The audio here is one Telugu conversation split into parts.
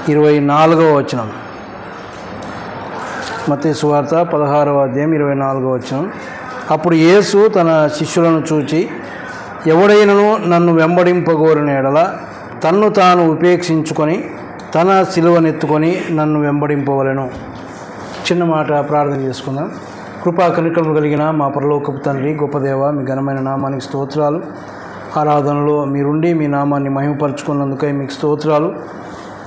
24వ వచనం. మత్తయి సువార్త 16వ అధ్యాయం 24వ వచనం. అప్పుడు యేసు తన శిష్యులను చూచి, ఎవడైనను నన్ను వెంబడింపగోరిన ఎడల తన్ను తాను ఉపేక్షించుకొని తన సిలువనెత్తుకొని నన్ను వెంబడింపవలెను. చిన్న మాట ప్రార్థన చేసుకుందాం. కృపా కనికరము కలిగిన మా పరలోకపు తండ్రి, గొప్ప దేవ, మీ ఘనమైన నామానికి స్తోత్రాలు. ఆరాధనలో మీరుండి మీ నామాన్ని మహిమపరుచుకున్నందుకై మీకు స్తోత్రాలు.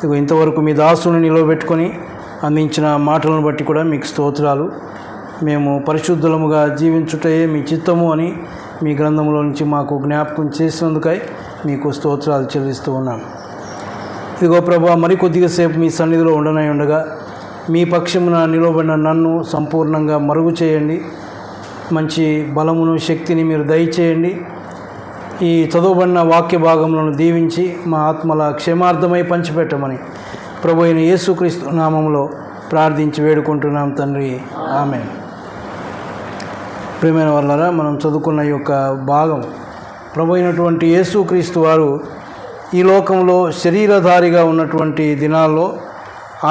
ఇగో ఇంతవరకు మీ దాసుని నిలవబెట్టుకొని అందించిన మాటలను బట్టి కూడా మీకు స్తోత్రాలు. మేము పరిశుద్ధులముగా జీవించుటయే మీ చిత్తము అని మీ గ్రంథంలో నుంచి మాకు జ్ఞాపకం చేసినందుకై మీకు స్తోత్రాలు చెల్లిస్తూ ఉన్నాం. ఇదిగో ప్రభా, మరికొద్దిగా సేపు మీ సన్నిధిలో ఉండనై ఉండగా మీ పక్షమున నిలవబడిన నన్ను సంపూర్ణంగా మరుగు చేయండి. మంచి బలమును, శక్తిని మీరు దయచేయండి. ఈ చదువుబడిన వాక్య భాగములను దీవించి మా ఆత్మల క్షేమార్థమై పంచిపెట్టమని ప్రభు అయిన యేసుక్రీస్తు నామములో ప్రార్థించి వేడుకుంటున్నాం తండ్రి, ఆమేన్. ప్రియమైన వాళ్ళరా, మనం చదువుకున్న ఈ యొక్క భాగం ప్రభు అయినటువంటి యేసుక్రీస్తు వారు ఈ లోకంలో శరీరధారిగా ఉన్నటువంటి దినాల్లో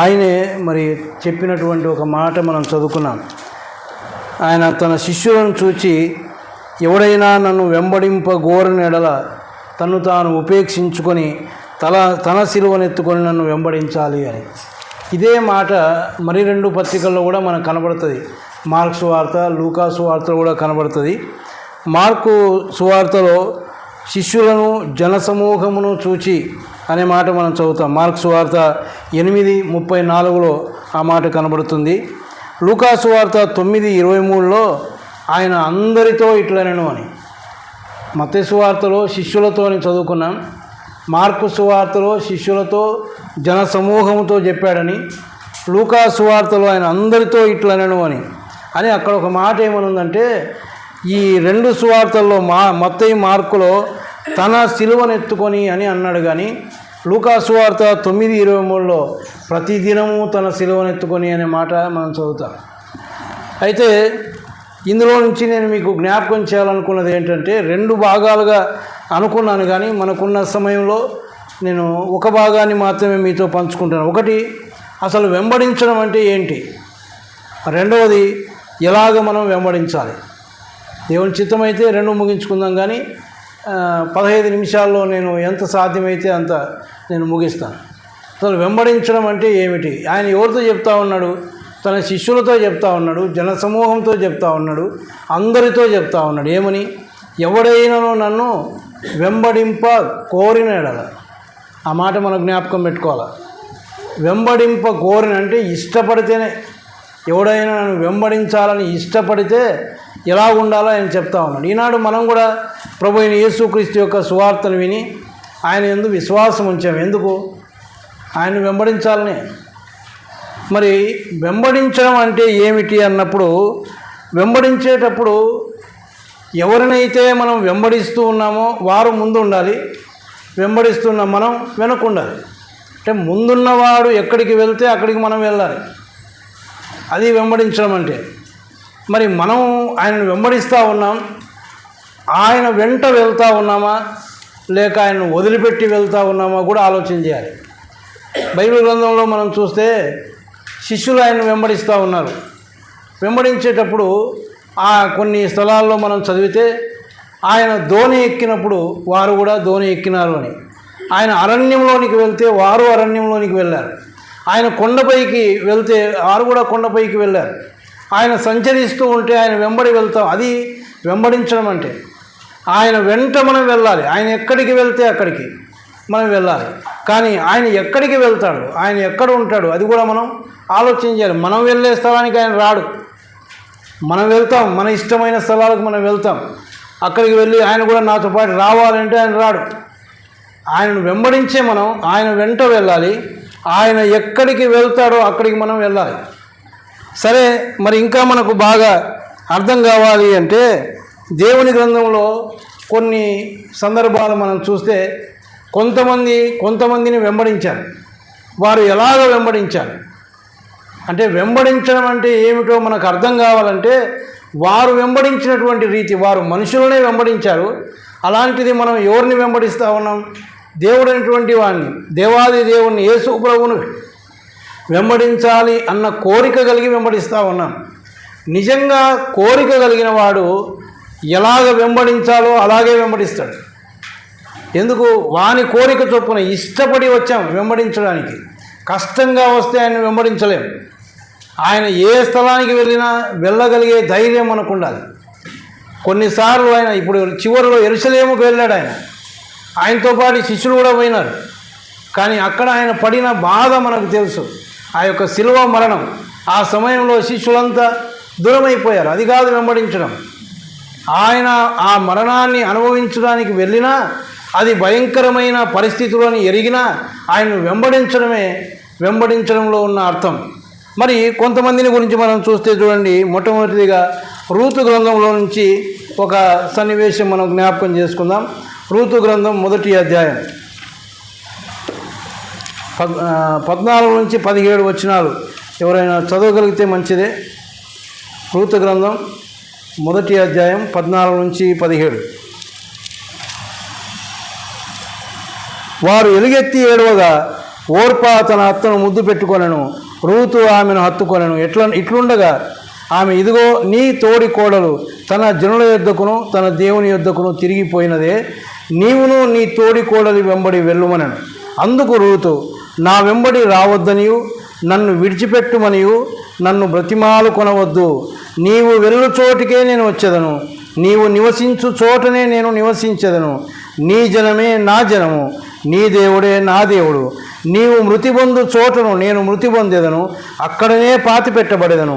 ఆయనే మరి చెప్పినటువంటి ఒక మాట మనం చదువుకున్నాం. ఆయన తన శిష్యులను చూచి, ఎవడైనా నన్ను వెంబడింపగోరిన ఎడల తన్ను తాను ఉపేక్షించుకొని తన సిలువనెత్తుకొని నన్ను వెంబడించాలి అని. ఇదే మాట మరి 2 పత్రికల్లో కూడా మనకు కనబడుతుంది. మార్కు సువార్త, లూకా సువార్తలో కూడా కనబడుతుంది. మార్కు సువార్తలో శిష్యులను జనసమూహమును చూచి అనే మాట మనం చదువుతాం. మార్కు సువార్త 8:34లో ఆ మాట కనబడుతుంది. లూకా సువార్త 9:23లో ఆయన అందరితో ఇట్లనెను అని. మత్తయి సువార్తలో శిష్యులతో అని చదువుకున్నాం. మార్కు సువార్తలో శిష్యులతో జనసమూహంతో చెప్పాడని, లూకా సువార్తలో ఆయన అందరితో ఇట్లనెను అని అక్కడ ఒక మాట ఏమనుందంటే, ఈ 2 సువార్తల్లో మత్తయి, మార్కులో తన సిలువనెత్తుకొని అని అన్నాడు, కానీ లూకా సువార్త 9:23లో ప్రతిదినము తన సిలువనెత్తుకొని అనే మాట మనం చదువుతాం. అయితే ఇందులో నుంచి నేను మీకు జ్ఞాపకం చేయాలనుకున్నది ఏంటంటే, 2 భాగాలుగా అనుకున్నాను, కానీ మనకున్న సమయంలో నేను ఒక భాగాన్ని మాత్రమే మీతో పంచుకుంటాను. ఒకటి, అసలు వెంబడించడం అంటే ఏంటి, రెండవది ఎలాగ మనం వెంబడించాలి. దేవుని చిత్తమైతే 2 ముగించుకుందాం, కానీ 15 నిమిషాల్లో నేను ఎంత సాధ్యమైతే అంత నేను ముగిస్తాను. అసలు వెంబడించడం అంటే ఏమిటి, ఆయన ఎవరితో చెప్తా ఉన్నాడు? తన శిష్యులతో చెప్తా ఉన్నాడు, జనసమూహంతో చెప్తా ఉన్నాడు, అందరితో చెప్తా ఉన్నాడు. ఏమని? ఎవడైనానో నన్ను వెంబడింప కోరిన ఎడల. ఆ మాట మనం జ్ఞాపకం పెట్టుకోవాలి. వెంబడింప కోరిన అంటే ఇష్టపడితేనే. ఎవడైనా నన్ను వెంబడించాలని ఇష్టపడితే ఎలా ఉండాలో ఆయన చెప్తా ఉన్నాడు. ఈనాడు మనం కూడా ప్రభు అయిన యేసుక్రీస్తు యొక్క సువార్తను విని ఆయన యందు విశ్వాసం ఉంచాము. ఎందుకు? ఆయన వెంబడించాలని. మరి వెంబడించడం అంటే ఏమిటి అన్నప్పుడు, వెంబడించేటప్పుడు ఎవరినైతే మనం వెంబడిస్తూ ఉన్నామో వారు ముందు ఉండాలి, వెంబడిస్తున్న మనం వెనక ఉండాలి. అంటే ముందున్నవాడు ఎక్కడికి వెళ్తే అక్కడికి మనం వెళ్ళాలి. అది వెంబడించడం అంటే. మరి మనం ఆయనను వెంబడిస్తూ ఉన్నాం, ఆయన వెంట వెళ్తూ ఉన్నామా లేక ఆయనను వదిలిపెట్టి వెళ్తూ ఉన్నామా కూడా ఆలోచన చేయాలి. బైబిల్ గ్రంథంలో మనం చూస్తే శిష్యులు ఆయనను వెంబడిస్తూ ఉన్నారు. వెంబడించేటప్పుడు కొన్ని స్థలాల్లో మనం చదివితే ఆయన ధోని ఎక్కినప్పుడు వారు కూడా ధోని ఎక్కినారు అని. ఆయన అరణ్యంలోనికి వెళ్తే వారు అరణ్యంలోనికి వెళ్ళారు. ఆయన కొండపైకి వెళ్తే వారు కూడా కొండపైకి వెళ్ళారు. ఆయన సంచరిస్తూ ఉంటే ఆయన వెంబడి వెళ్తాం. అది వెంబడించడం అంటే. ఆయన వెంట మనం వెళ్ళాలి. ఆయన ఎక్కడికి వెళ్తే అక్కడికి మనం వెళ్ళాలి. కానీ ఆయన ఎక్కడికి వెళ్తాడు, ఆయన ఎక్కడ ఉంటాడు, అది కూడా మనం ఆలోచన చేయాలి. మనం వెళ్ళే స్థలానికి ఆయన రాడు. మనం వెళ్తాం, మన ఇష్టమైన స్థలాలకు మనం వెళ్తాం. అక్కడికి వెళ్ళి ఆయన కూడా నాతో పాటు రావాలంటే ఆయన రాడు. ఆయనను వెంబడించే మనం ఆయన వెంట వెళ్ళాలి. ఆయన ఎక్కడికి వెళ్తాడో అక్కడికి మనం వెళ్ళాలి. సరే, మరి ఇంకా మనకు బాగా అర్థం కావాలి అంటే దేవుని గ్రంథంలో కొన్ని సందర్భాలు మనం చూస్తే కొంతమందిని వెంబడించారు. వారు ఎలాగ వెంబడించారు అంటే, వెంబడించడం అంటే ఏమిటో మనకు అర్థం కావాలంటే వారు వెంబడించినటువంటి రీతి, వారు మనుషులనే వెంబడించారు. అలాంటిది మనం ఎవరిని వెంబడిస్తూ ఉన్నాం? దేవుడైనటువంటి వాడిని, దేవాది దేవుణ్ణి యేసు ప్రభువును వెంబడించాలి అన్న కోరిక కలిగి వెంబడిస్తూ ఉన్నాం. నిజంగా కోరిక కలిగిన వాడు ఎలాగ వెంబడించాలో అలాగే వెంబడిస్తాడు. ఎందుకు? వాని కోరిక చొప్పున ఇష్టపడి వచ్చాం వెంబడించడానికి. కష్టంగా వస్తే ఆయన వెంబడించలేం. ఆయన ఏ స్థలానికి వెళ్ళినా వెళ్ళగలిగే ధైర్యం మనకు ఉండాలి. కొన్నిసార్లు ఆయన ఇప్పుడు చివరిలో యెరూషలేముకు వెళ్ళాడు. ఆయనతో పాటు శిష్యులు కూడా పోయినారు. కానీ అక్కడ ఆయన పడిన బాధ మనకు తెలుసు. ఆ యొక్క శిలువ మరణం, ఆ సమయంలో శిష్యులంతా దూరమైపోయారు. అది కాదు వెంబడించడం. ఆయన ఆ మరణాన్ని అనుభవించడానికి వెళ్ళినా, అది భయంకరమైన పరిస్థితులను ఎరిగినా ఆయన్ను వెంబడించడంలో ఉన్న అర్థం. మరి కొంతమందిని గురించి మనం చూస్తే చూడండి, మొట్టమొదటిగా రూతు గ్రంథంలో నుంచి ఒక సన్నివేశం మనం జ్ఞాపకం చేసుకుందాం. రూతు గ్రంథం 1వ అధ్యాయం 14 నుంచి 17 వచనాలు ఎవరైనా చదవగలిగితే మంచిదే. రూతు గ్రంథం 1వ అధ్యాయం 14 నుంచి 17. వారు ఎలుగెత్తి ఏడవగా ఓర్పా తన అత్తను ముద్దు పెట్టుకొనెను, రూతు ఆమెను హత్తుకొనెను. ఇట్లుండగా ఆమె, ఇదిగో నీ తోడి కోడలు తన జనుల యొద్దకును తన దేవుని యొద్దకును తిరిగిపోయినదే, నీవును నీ తోడి కోడలి వెంబడి వెళ్ళుమనను. అందుకు రూతు, నా వెంబడి రావద్దనియు నన్ను విడిచిపెట్టుమనియు నన్ను బ్రతిమాలు కొనవద్దు. నీవు వెళ్ళు చోటికే నేను వచ్చేదను, నీవు నివసించు చోటనే నేను నివసించెదను. నీ జనమే నా జనము, నీ దేవుడే నా దేవుడు. నీవు మృతి పొందు చోటను నేను మృతి పొందేదను, అక్కడనే పాతి పెట్టబడేదను.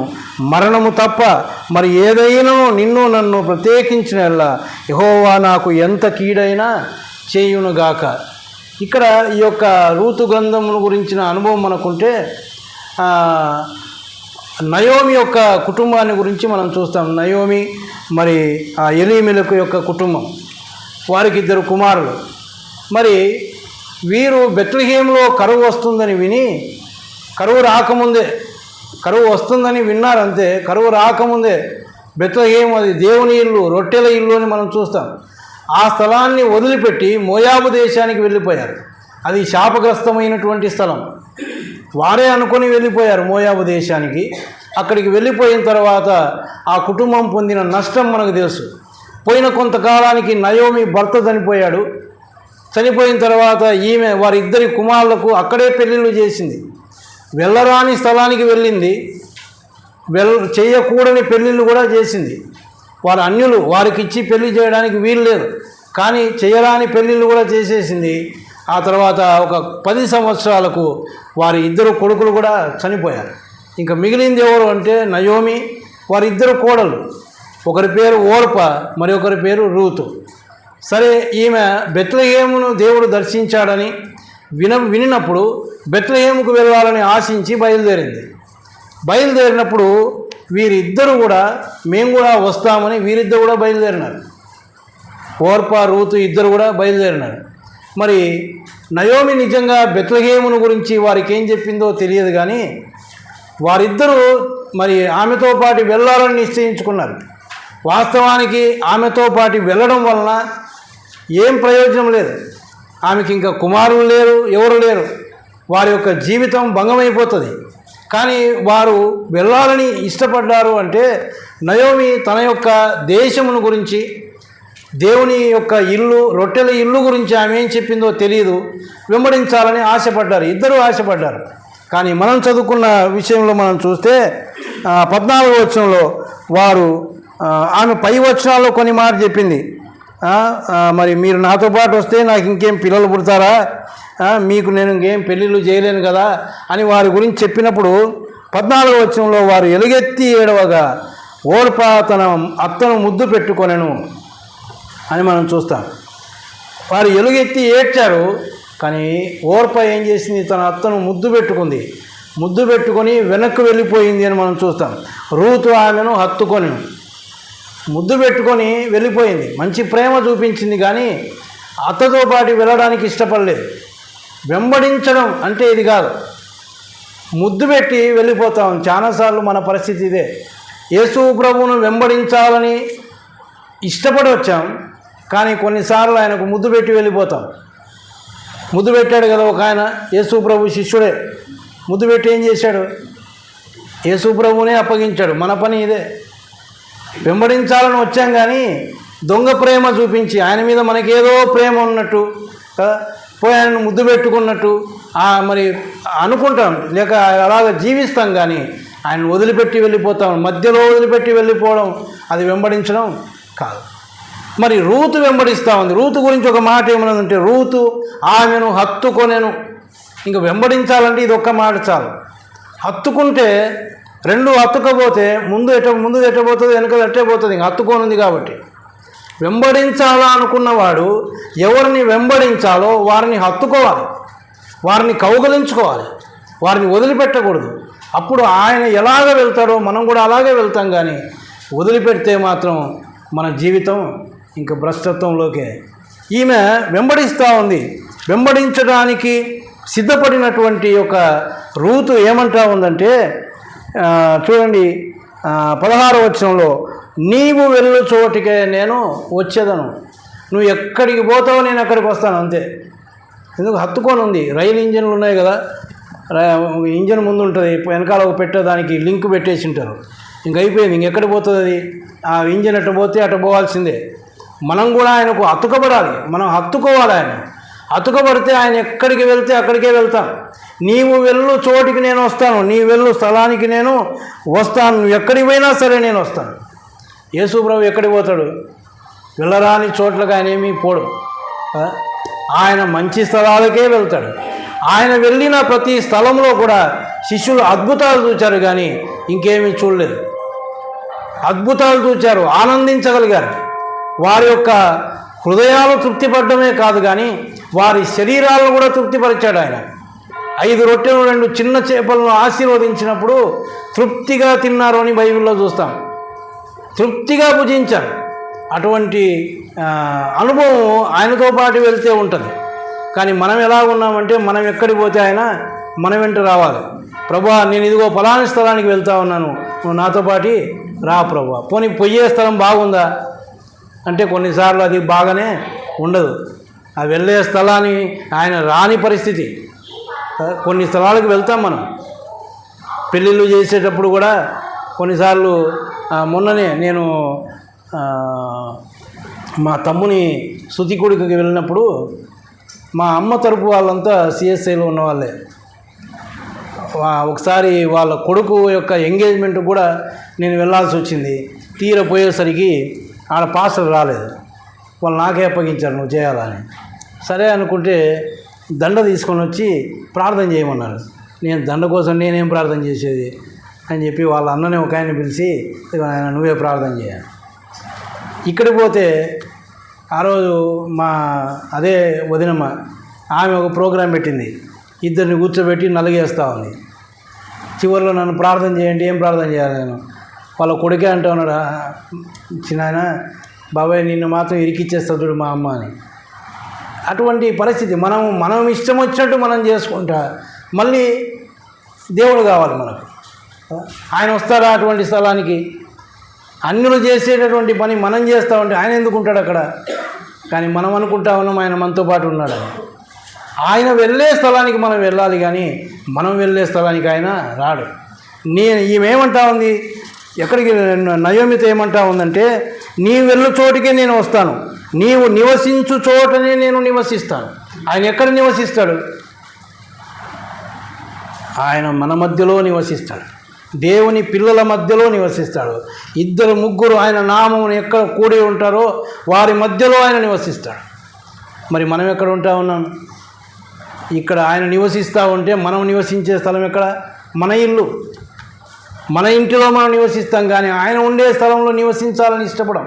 మరణము తప్ప మరి ఏదైనా నన్ను ప్రత్యేకించినల్లా యెహోవా నాకు ఎంత కీడైనా చేయునుగాక. ఇక్కడ ఈ యొక్క రూతు గ్రంథమును గురించిన అనుభవం మనకుంటే, నయోమి యొక్క కుటుంబాన్ని గురించి మనం చూస్తాం. నయోమి మరి ఆ ఎలీమెలకు యొక్క కుటుంబం, వారికి 2 కుమారులు. మరి వీరు బెత్లెహేములో కరువు వస్తుందని విని, కరువు వస్తుందని విన్నారంతే. కరువు రాకముందే బెత్లెహేము అది దేవుని ఇల్లు, రొట్టెల ఇల్లు అని మనం చూస్తాం. ఆ స్థలాన్ని వదిలిపెట్టి మోయాబు దేశానికి వెళ్ళిపోయారు. అది శాపగ్రస్తమైనటువంటి స్థలం. వారే అనుకొని వెళ్ళిపోయారు మోయాబు దేశానికి. అక్కడికి వెళ్ళిపోయిన తర్వాత ఆ కుటుంబం పొందిన నష్టం మనకు తెలుసు. పోయిన కొంతకాలానికి నయోమి భర్త చనిపోయాడు. చనిపోయిన తర్వాత ఈమె వారిద్దరి కుమారులకు అక్కడే పెళ్ళిళ్ళు చేసింది. వెళ్ళరాని స్థలానికి వెళ్ళింది, చేయకూడని పెళ్ళిళ్ళు కూడా చేసింది. వారు అన్యులు, వారికి ఇచ్చి పెళ్లి చేయడానికి వీలు లేదు. కానీ చేయరాని పెళ్ళిళ్ళు కూడా చేసేసింది. ఆ తర్వాత ఒక 10 సంవత్సరాలకు వారి 2 కొడుకులు కూడా చనిపోయారు. ఇంకా మిగిలింది ఎవరు అంటే నయోమి, వారి 2 కోడలు. ఒకరి పేరు ఓర్ప, మరి ఒకరి పేరు రూతు. సరే, ఈమె బెత్లెహేమును దేవుడు దర్శించాడని వినినప్పుడు బెత్లెహేముకు వెళ్ళాలని ఆశించి బయలుదేరినప్పుడు వీరిద్దరూ కూడా మేము కూడా వస్తామని వీరిద్దరు కూడా బయలుదేరినారు. ఓర్ప, రూతు ఇద్దరు కూడా బయలుదేరినారు. మరి నయోమి నిజంగా బెత్లెహేమును గురించి వారికి ఏం చెప్పిందో తెలియదు, కానీ వారిద్దరూ మరి ఆమెతో పాటు వెళ్ళాలని నిశ్చయించుకున్నారు. వాస్తవానికి ఆమెతో పాటు వెళ్ళడం వలన ఏం ప్రయోజనం లేదు. ఆమెకి ఇంకా కుమారులు లేరు, ఎవరు లేరు. వారి యొక్క జీవితం భంగమైపోతుంది. కానీ వారు వెళ్ళాలని ఇష్టపడ్డారు అంటే నయోమి తన యొక్క దేశమును గురించి, దేవుని యొక్క ఇల్లు, రొట్టెల ఇల్లు గురించి ఆమె ఏం చెప్పిందో తెలియదు. వెంబడించాలని ఆశపడ్డారు, ఇద్దరూ ఆశపడ్డారు. కానీ మనం చదువుకున్న విషయంలో మనం చూస్తే 14వ వచనంలో వారు ఆమె పై వచనాల్లో కొన్ని మాట చెప్పింది. మరి మీరు నాతో పాటు వస్తే నాకు ఇంకేం పిల్లలు పుడతారా, మీకు నేను ఇంకేం పెళ్ళిళ్ళు చేయలేను కదా అని వారి గురించి చెప్పినప్పుడు 14వ వచనంలో వారు ఎలుగెత్తి ఏడవగా ఓర్పా తన అత్తను ముద్దు పెట్టుకొనెను అని మనం చూస్తాం. వారు ఎలుగెత్తి ఏడ్చారు, కానీ ఓర్ప ఏం చేసింది? తన అత్తను ముద్దు పెట్టుకొని వెనక్కి వెళ్ళిపోయింది అని మనం చూస్తాం. రూతు ఆమెను హత్తుకొని ముద్దు పెట్టుకొని వెళ్ళిపోయింది. మంచి ప్రేమ చూపించింది, కానీ అత్తతో పాటు వెళ్ళడానికి ఇష్టపడలేదు. వెంబడించడం అంటే ఇది కాదు. ముద్దు పెట్టి వెళ్ళిపోతాం. చాలాసార్లు మన పరిస్థితి ఇదే. యేసు ప్రభువును వెంబడించాలని ఇష్టపడి వచ్చాం, కానీ కొన్నిసార్లు ఆయనకు ముద్దు పెట్టి వెళ్ళిపోతాం. ముద్దు పెట్టాడు కదా ఒక ఆయన, యేసు ప్రభు శిష్యుడే. ముద్దు పెట్టి ఏం చేశాడు? యేసు ప్రభువునే అప్పగించాడు. మన పని ఇదే. వెంబడించాలని వచ్చాం కానీ దొంగ ప్రేమ చూపించి ఆయన మీద మనకేదో ప్రేమ ఉన్నట్టు పోయి ఆయన ముద్దు పెట్టుకున్నట్టు మరి అనుకుంటాం, లేక అలాగ జీవిస్తాం. కానీ ఆయన వదిలిపెట్టి వెళ్ళిపోతాం. మధ్యలో వదిలిపెట్టి వెళ్ళిపోవడం అది వెంబడించడం కాదు. మరి రూతు వెంబడిస్తూ ఉంది. రూతు గురించి ఒక మాట ఏమన్నదంటే, రూతు ఆమెను హత్తుకొనెను. ఇంక వెంబడించాలంటే ఇది ఒక్క మాట చాలు. హత్తుకుంటే రెండు హత్తుకపోతే ముందు ఎట్టబోతుంది, వెనక ఎట్టబోతుంది. ఇంక హత్తుకోనుంది కాబట్టి వెంబడించాలా అనుకున్నవాడు ఎవరిని వెంబడించాలో వారిని హత్తుకోవాలి, వారిని కౌగలించుకోవాలి, వారిని వదిలిపెట్టకూడదు. అప్పుడు ఆయన ఎలాగ వెళ్తాడో మనం కూడా అలాగే వెళ్తాం. కానీ వదిలిపెడితే మాత్రం మన జీవితం ఇంకా భ్రష్టత్వంలోకే. ఈమె వెంబడిస్తూ ఉంది. వెంబడించడానికి సిద్ధపడినటువంటి ఒక రూతు ఏమంటా ఉందంటే, చూడండి 16వ వచనంలో, నీవు వెళ్ళు చోటికే నేను వచ్చేదను. నువ్వు ఎక్కడికి పోతావో నేను అక్కడికి వస్తాను అంతే. ఎందుకు హత్తుకొని ఉంది. రైలు ఇంజన్లు ఉన్నాయి కదా, ఇంజన్ ముందు ఉంటుంది, వెనకాల ఒక పెట్టేదానికి లింక్ పెట్టేసి ఉంటారు. ఇంక అయిపోయింది. ఇంకెక్కడికి పోతుంది అది? ఆ ఇంజన్ అట్ట పోతే అట్ట పోవాల్సిందే. మనం కూడా ఆయనకు హత్తుకబడాలి, మనం హత్తుకోవాలి. ఆయన హత్తుకబడితే ఆయన ఎక్కడికి వెళ్తే అక్కడికే వెళ్తాం. నీవు వెళ్ళు చోటికి నేను వస్తాను, నీవు వెళ్ళు స్థలానికి నేను వస్తాను, నువ్వు ఎక్కడికి పోయినా సరే నేను వస్తాను. యేసు ప్రభు ఎక్కడికి పోతాడు? వెళ్ళరాని చోట్లకు ఆయన ఏమీ పోడు. ఆయన మంచి స్థలాలకే వెళ్తాడు. ఆయన వెళ్ళిన ప్రతి స్థలంలో కూడా శిష్యులు అద్భుతాలు చూచారు, కానీ ఇంకేమీ చూడలేదు. అద్భుతాలు చూచారు, ఆనందించగలిగారు. వారి యొక్క హృదయాలు తృప్తిపడమే కాదు, కానీ వారి శరీరాలను కూడా తృప్తిపరిచాడు ఆయన. 5 రొట్టెలు 2 చిన్న చేపలను ఆశీర్వదించినప్పుడు తృప్తిగా తిన్నారు అని బైబిల్లో చూస్తాం. తృప్తిగా భుజించారు. అటువంటి అనుభవం ఆయనతో పాటు వెళ్తే ఉంటుంది. కానీ మనం ఎలా ఉన్నామంటే, మనం ఎక్కడికి పోతే ఆయన మన వెంట రావాలి. ప్రభువా, నేను ఇదిగో ఫలాని స్థలానికి వెళ్తా ఉన్నాను, నువ్వు నాతో పాటు రా ప్రభువా. పోనీ పోయే స్థలం బాగుందా అంటే కొన్నిసార్లు అది బాగానే ఉండదు. ఆ వెళ్ళే స్థలాన్ని ఆయన రాని పరిస్థితి. కొన్ని స్థలాలకు వెళ్తాం మనం. పెళ్ళిళ్ళు చేసేటప్పుడు కూడా కొన్నిసార్లు, మొన్ననే నేను మా తమ్ముని శృతికుడికి వెళ్ళినప్పుడు, మా అమ్మ తరపు వాళ్ళంతా సిఎస్ఐలో ఉన్నవాళ్ళే. ఒకసారి వాళ్ళ కొడుకు యొక్క ఎంగేజ్మెంట్ కూడా నేను వెళ్ళాల్సి వచ్చింది. తీరపోయేసరికి ఆడ పాస్టర్ రాలేదు. వాళ్ళు నాకే అప్పగించారు, నువ్వు చేయాలని. సరే అనుకుంటే దండ తీసుకొని వచ్చి ప్రార్థన చేయమన్నారు. నేను దండ కోసం నేనేం ప్రార్థన చేసేది అని చెప్పి వాళ్ళ అన్ననే ఒక ఆయన పిలిచి, ఆయన నువ్వే ప్రార్థన చేయాలి. ఇక్కడికి పోతే ఆ రోజు మా అదే వదినమ్మ ఆమె ఒక ప్రోగ్రాం పెట్టింది. ఇద్దరిని కూర్చోబెట్టి నలిగేస్తూ ఉంది. చివరిలో నన్ను ప్రార్థన చేయండి, ఏం ప్రార్థన చేయాలి నేను? వాళ్ళ కొడుకే అంటూ ఉన్నాడు, చిన్నాయన బాబాయ్ నిన్ను మాత్రం ఇరికిచ్చేస్తా చూడు మా అమ్మ అని. అటువంటి పరిస్థితి. మనం ఇష్టం వచ్చినట్టు మనం చేసుకుంటా, మళ్ళీ దేవుడు కావాలి మనకు. ఆయన వస్తాడా అటువంటి స్థలానికి? అన్యులు చేసేటటువంటి పని మనం చేస్తూ ఉంటే ఆయన ఎందుకు ఉంటాడు అక్కడ? కానీ మనం అనుకుంటా ఉన్నాం ఆయన మనతో పాటు ఉన్నాడని. ఆయన వెళ్ళే స్థలానికి మనం వెళ్ళాలి, కానీ మనం వెళ్ళే స్థలానికి ఆయన రాడు. ఈమెమంటా ఉంది, ఎక్కడికి నయోమితో ఏమంటా ఉందంటే, నీవు వెళ్ళు చోటికే నేను వస్తాను, నీవు నివసించు చోటనే నేను నివసిస్తాను. ఆయన ఎక్కడ నివసిస్తాడు? ఆయన మన మధ్యలో నివసిస్తాడు. దేవుని పిల్లల మధ్యలో నివసిస్తాడు. 2, 3 ఆయన నామమును ఎక్కడ కూడి ఉంటారో వారి మధ్యలో ఆయన నివసిస్తాడు. మరి మనం ఎక్కడ ఉంటా ఉన్నాం? ఇక్కడ ఆయన నివసిస్తూ ఉంటే మనం నివసించే స్థలం ఎక్కడ? మన ఇల్లు. మన ఇంటిలో మనం నివసిస్తాం, కానీ ఆయన ఉండే స్థలంలో నివసించాలని ఇష్టపడం.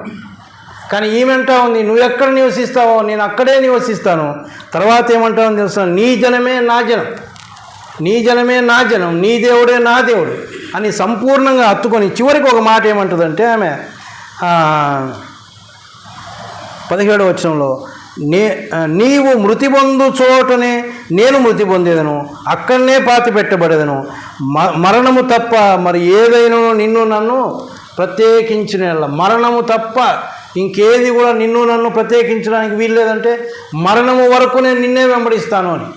కానీ ఈమెంటా ఉంది, నువ్వు ఎక్కడ నివసిస్తావో నేను అక్కడే నివసిస్తాను. తర్వాత ఏమంటావో తెలుసా? నీ జనమే నా జనం, నీ జనమే నా జనం, నీ దేవుడే నా దేవుడు అని సంపూర్ణంగా హత్తుకొని చివరికి ఒక మాట ఏమంటుందంటే ఆమె 17వ వచనంలో, నీవు మృతి పొందు చోటనే నేను మృతి పొందేదను, అక్కడనే పాతి పెట్టబడేదను, మరణము తప్ప మరి ఏదైనా నిన్ను నన్ను ప్రత్యేకించిన మరణము తప్ప ఇంకేది కూడా నిన్ను నన్ను ప్రత్యేకించడానికి వీల్లేదంటే మరణము వరకు నేను నిన్నే వెంబడిస్తాను అని.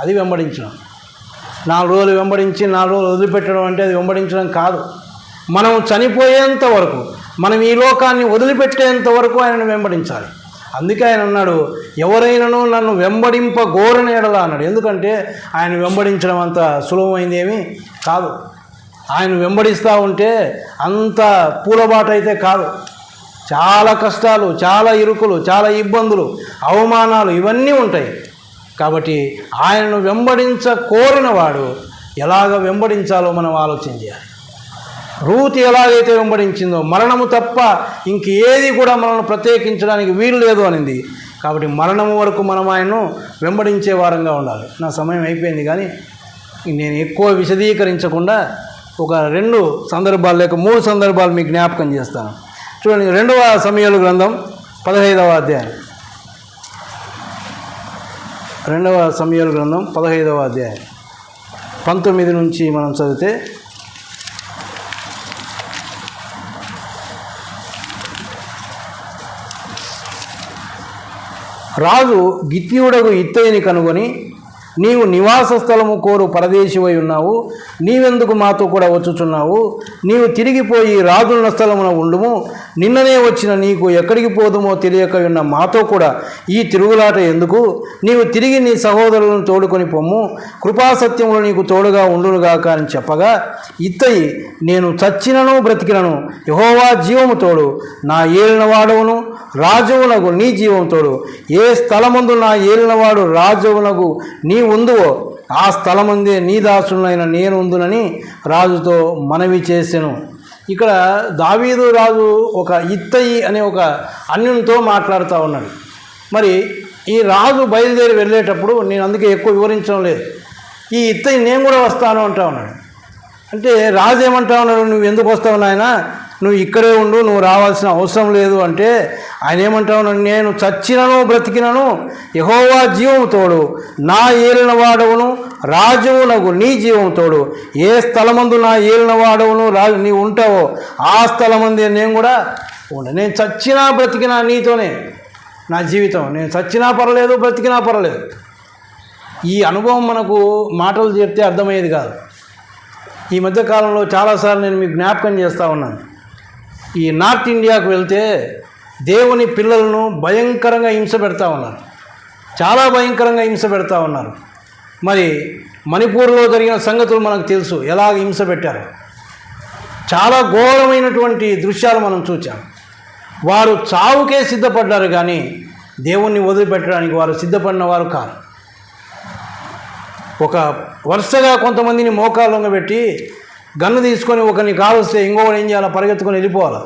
అది వెంబడించడం. 4 రోజులు వెంబడించి 4 రోజులు వదిలిపెట్టడం అంటే అది వెంబడించడం కాదు. మనం చనిపోయేంత వరకు, మనం ఈ లోకాన్ని వదిలిపెట్టేంత వరకు ఆయనను వెంబడించాలి. అందుకే ఆయన అన్నాడు, ఎవరైనాను నన్ను వెంబడింపగోరని ఎడల అన్నాడు. ఎందుకంటే ఆయన వెంబడించడం అంత సులభమైంది ఏమీ కాదు. ఆయన వెంబడిస్తూ ఉంటే అంత పూలబాట అయితే కాదు. చాలా కష్టాలు, చాలా ఇరుకులు, చాలా ఇబ్బందులు, అవమానాలు ఇవన్నీ ఉంటాయి. కాబట్టి ఆయనను కోరిన వాడు ఎలాగ వెంబడించాలో మనం ఆలోచన చేయాలి. రూతు ఎలాగైతే వెంబడించిందో, మరణము తప్ప ఇంకేది కూడా మనల్ని ప్రత్యేకించడానికి వీలు లేదు అనింది. కాబట్టి మరణము వరకు మనం ఆయన్ను వెంబడించే వారంగా ఉండాలి. నా సమయం అయిపోయింది, కానీ నేను ఎక్కువ విశదీకరించకుండా ఒక 2 సందర్భాలు లేక 3 సందర్భాలు మీకు జ్ఞాపకం చేస్తాను. చూడండి, 2వ సమూయేలు గ్రంథం 15వ అధ్యాయం. 2వ సమూయేలు గ్రంథం 15వ అధ్యాయం 19 నుంచి మనం చదివితే, రాజు గిత్తీయుడగు ఇత్తయిని కనుగొని, నీవు నివాస స్థలము కోరు పరదేశివై ఉన్నావు, నీవెందుకు మాతో కూడా వచ్చుచున్నావు? నీవు తిరిగిపోయి రాజున్న స్థలమున ఉండుము. నిన్ననే వచ్చిన నీకు ఎక్కడికి పోదుమో తెలియక ఉన్న మాతో కూడా ఈ తిరుగులాట ఎందుకు? నీవు తిరిగి నీ సహోదరులను తోడుకొని పొమ్ము, కృపాసత్యములు నీకు తోడుగా ఉండునుగాక అని చెప్పగా, ఇత్తయి, నేను చచ్చినను బ్రతికినను యెహోవా జీవము తోడు, నా ఏలినవాడవును రాజువునకు నీ జీవం తోడు. ఏ స్థలమందు నా ఏలినవాడు రాజువునకు నీ ఉందువో ఆ స్థలమందే నీ దాసునైన నేను ఉందునని రాజుతో మనవి చేసెను. ఇక్కడ దావీదు రాజు ఒక ఇత్తయి అనే ఒక అన్యునితో మాట్లాడుతూ ఉన్నాడు. మరి ఈ రాజు బయలుదేరి వెళ్ళేటప్పుడు, నేను అందుకే ఎక్కువ వివరించడం లేదు, ఈ ఇత్తయి నేను కూడా వస్తాను అంటా ఉన్నాడు. అంటే రాజు ఏమంటా ఉన్నాడు, నువ్వు ఎందుకు వస్తావు నాయన, నువ్వు ఇక్కడే ఉండు, నువ్వు రావాల్సిన అవసరం లేదు అంటే, ఆయన ఏమంటా ఉన్నాడు, నేను చచ్చినను బ్రతికినను యెహోవా జీవము తోడు, నా ఏలిన వాడవును రాజువునకు నీ జీవం తోడు. ఏ స్థలమందు నా ఏలిన వాడవును రాజు నీవు ఉంటావో ఆ స్థలమందే నేను కూడా ఉంటాను. నేను చచ్చినా బ్రతికినా నీతోనే నా జీవితం. నేను చచ్చినా పర్లేదు, బ్రతికినా పర్లేదు. ఈ అనుభవం మనకు మాటలు చెప్తే అర్థమయ్యేది కాదు. ఈ మధ్యకాలంలో చాలాసార్లు నేను మీకు జ్ఞాపకం చేస్తూ ఉన్నాను. ఈ నార్త్ ఇండియాకు వెళ్తే దేవుని పిల్లలను భయంకరంగా హింస పెడతా ఉన్నారు, చాలా భయంకరంగా హింస పెడతా ఉన్నారు. మరి మణిపూర్లో జరిగిన సంగతులు మనకు తెలుసు, ఎలాగ హింస పెట్టారు. చాలా ఘోరమైనటువంటి దృశ్యాలు మనం చూచాం. వారు చావుకే సిద్ధపడ్డారు, కానీ దేవుణ్ణి వదిలిపెట్టడానికి వారు సిద్ధపడిన వారు కాదు. ఒక వరుసగా కొంతమందిని మోకాళ్ళొంగ పెట్టి గన్ను తీసుకొని ఒకరిని కావలిస్తే ఇంకొకటి ఏం చేయాలి, పరిగెత్తుకొని వెళ్ళిపోవాలి.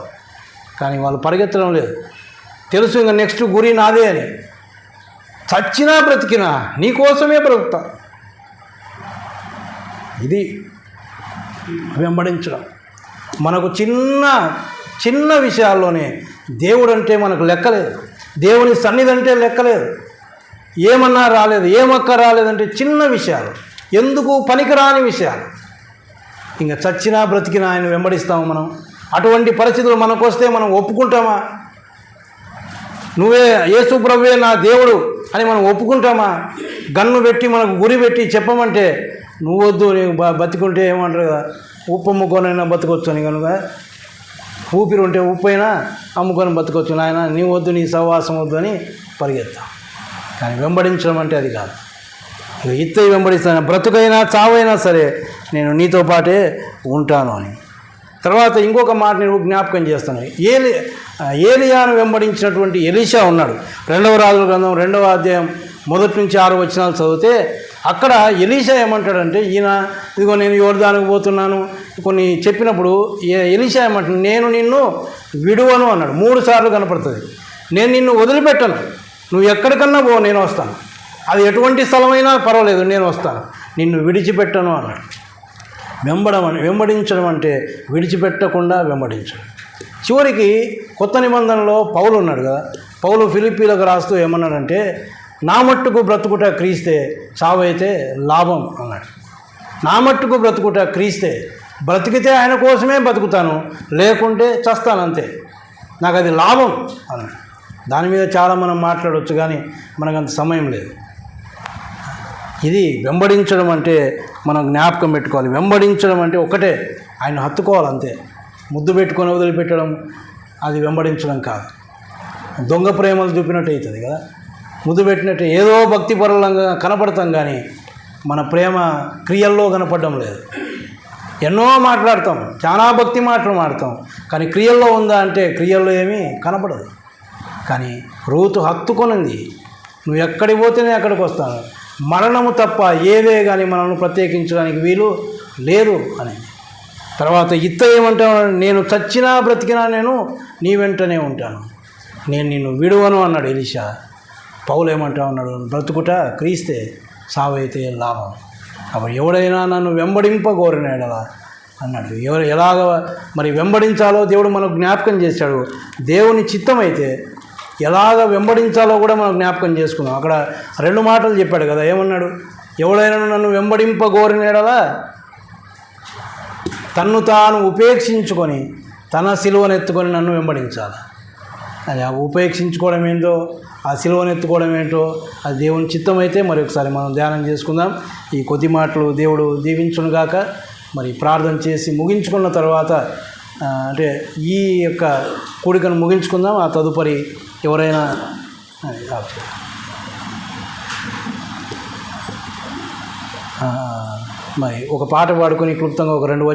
కానీ వాళ్ళు పరిగెత్తడం లేదు, తెలుసు ఇంకా నెక్స్ట్ గురి నాదే అని. చచ్చినా బ్రతికినా నీకోసమే బ్రతుకుతా. ఇది వెంబడించడం. మనకు చిన్న చిన్న విషయాల్లోనే దేవుడు అంటే మనకు లెక్కలేదు, దేవుని సన్నిధి అంటే లెక్కలేదు. ఏమన్నా రాలేదు, ఏమక్క రాలేదంటే చిన్న విషయాలు, ఎందుకు పనికిరాని విషయాలు. ఇంకా చచ్చినా బ్రతికినా ఆయన వెంబడిస్తాము మనం. అటువంటి పరిస్థితులు మనకు వస్తే మనం ఒప్పుకుంటామా? నువ్వే యేసు ప్రభువే నా దేవుడు అని మనం ఒప్పుకుంటామా? గన్ను పెట్టి మనకు గురి పెట్టి చెప్పమంటే నువ్వు వద్దు, నీకు బతికుంటే ఏమంటారు కదా, ఉప్పు అమ్ముకొనైనా బతకొచ్చు అని, కనుక ఊపిరి ఉంటే ఉప్పు అయినా అమ్ముకొని బతకొచ్చు నాయన, నీ వద్దు, నీ సహవాసం వద్దు అని పరిగెత్తాం. కానీ వెంబడించడం అంటే అది కాదు. ఇత్తయి వెంబడిస్తాను, బ్రతుకైనా చావైనా సరే నేను నీతో పాటే ఉంటాను అని. తర్వాత ఇంకొక మాట నేను జ్ఞాపకం చేస్తాను. ఏలియాను వెంబడించినటువంటి ఎలీషా ఉన్నాడు. 2వ రాజుల గ్రంథం 2వ అధ్యాయం 1 నుంచి 6 వచనాలు చదివితే, అక్కడ ఎలీషా ఏమంటాడంటే, ఈయన ఇదిగో నేను యోర్దానుకు పోతున్నాను కొన్ని చెప్పినప్పుడు ఎలీషా ఏమంటాడు, నేను నిన్ను విడువను అన్నాడు. 3 సార్లు కనపడుతుంది. నేను నిన్ను వదిలిపెట్టను, నువ్వు ఎక్కడికన్నా పో, నేను వస్తాను. అది ఎటువంటి స్థలమైనా పర్వాలేదు, నేను వస్తాను, నిన్ను విడిచిపెట్టను అన్నాడు. వెంబడించడం అంటే విడిచిపెట్టకుండా వెంబడించడం. చివరికి కొత్త నిబంధనలో పౌలు ఉన్నాడు కదా, పౌలు ఫిలిప్పీలకు రాస్తూ ఏమన్నాడంటే, నా మట్టుకు బ్రతుకుట క్రీస్తే, చావైతే లాభం అన్నాడు. నా మట్టుకు బ్రతుకుట క్రీస్తే, బ్రతికితే ఆయన కోసమే బతుకుతాను, లేకుంటే చస్తాను అంతే. నాకు అది లాభం అన్నాడు. దాని మీద చాలా మనం మాట్లాడవచ్చు, కానీ మనకు అంత సమయం లేదు. ఇది వెంబడించడం అంటే మనం జ్ఞాపకం పెట్టుకోవాలి. వెంబడించడం అంటే ఒకటే, ఆయన హత్తుకోవాలి అంతే. ముద్దు పెట్టుకొని వదిలిపెట్టడం అది వెంబడించడం కాదు. దొంగ ప్రేమలు చూపినట్టు అవుతుంది కదా. ముద్దు పెట్టినట్టు ఏదో భక్తి పరులంగా కనపడతాం, కానీ మన ప్రేమ క్రియల్లో కనపడడం లేదు. ఎన్నో మాట్లాడతాం, చాలా భక్తి మాటలు మాడతాం, కానీ క్రియల్లో ఉందా అంటే క్రియల్లో ఏమీ కనపడదు. కానీ రూతు హత్తుకొనింది, నువ్వు ఎక్కడికి పోతేనే అక్కడికి వస్తాను, మరణము తప్ప ఏదే కానీ మనల్ని ప్రత్యేకించడానికి వీలు లేదు అని. తర్వాత ఇత్త ఏమంటావు, నేను చచ్చినా బ్రతికినా నేను నీ వెంటనే ఉంటాను, నేను నిన్ను విడువను అన్నాడు ఎలీషా. పౌలు ఏమంటా ఉన్నాడు, బ్రతుకుట క్రీస్తే, సావైతే లాభం. కాబట్టి ఎవడైనా నన్ను వెంబడింపగోరినాడలా అన్నాడు. ఎలాగ మరి వెంబడించాలో దేవుడు మనకు జ్ఞాపకం చేశాడు. దేవుని చిత్తం అయితే ఎలాగ వెంబడించాలో కూడా మనం జ్ఞాపకం చేసుకున్నాం. అక్కడ 2 మాటలు చెప్పాడు కదా. ఏమన్నాడు, ఎవడైనా నన్ను వెంబడింపగోరినాడలా తన్ను తాను ఉపేక్షించుకొని తన సిలువను ఎత్తుకొని నన్ను వెంబడించాలి. అది ఆ ఉపేక్షించుకోవడం ఏంటో, ఆ సిలువను ఎత్తుకోవడం ఏంటో అది దేవుని చిత్తం అయితే మరి ఒకసారి మనం ధ్యానం చేసుకుందాం. ఈ కొద్ది మాటలు దేవుడు దీవించునుగాక. మరి ప్రార్థన చేసి ముగించుకున్న తర్వాత అంటే ఈ యొక్క కూడికను ముగించుకుందాం. ఆ తదుపరి ఎవరైనా మరి ఒక పాట పాడుకొని క్లుప్తంగా ఒక 2